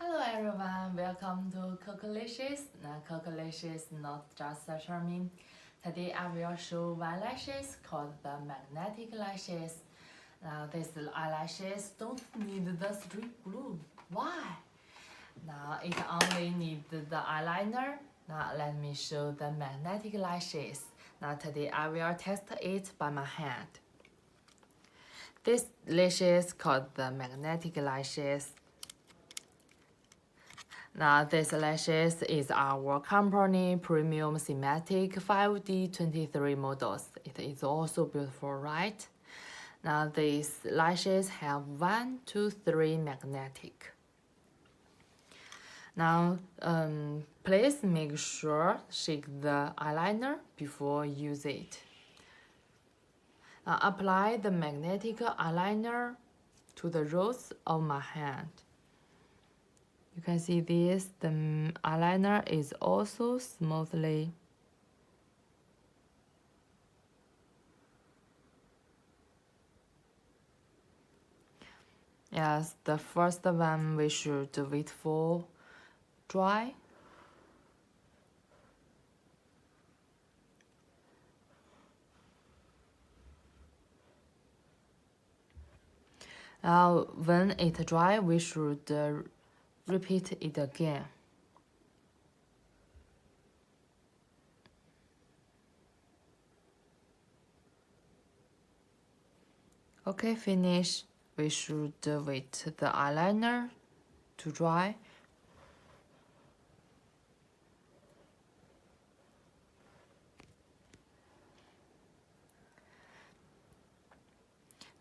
Hello everyone, welcome to Cooco Lashes. Now Cooco Lashes not just a charming. Today I will show one lashes called the magnetic lashes. Now these eyelashes don't need the strip glue. Why? Now it only needs the eyeliner. Now let me show the magnetic lashes. Now today I will test it by my hand. This lashes called the magnetic lashes. Now this lashes is our company premium thematic 5D23 models. It is also beautiful, right? Now these lashes have 1, 2, 3 magnetic. Now please make sure shake the eyeliner before use it. Now apply the magnetic eyeliner to the roots of my hand. You can see this, the eyeliner is also smoothly. Yes, the first one we should wait for dry. When it dry, we should repeat it again. Okay, finish. We should wait the eyeliner to dry.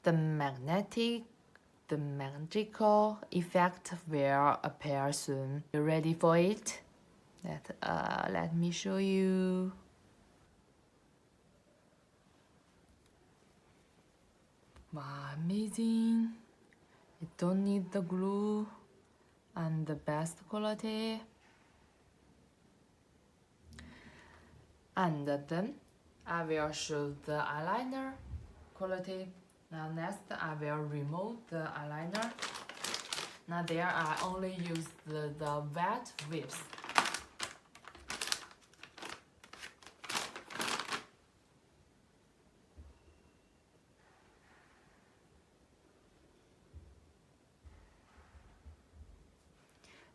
The magical effect will appear soon. You ready for it? Let me show you. Wow, amazing! You don't need the glue and the best quality. And then I will show the eyeliner quality. Now next I will remove the eyeliner. Now there I only use the wet whips.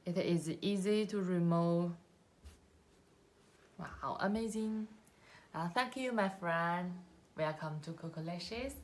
It is easy to remove. Wow, amazing! Thank you, my friend. Welcome to Cooco Lashes.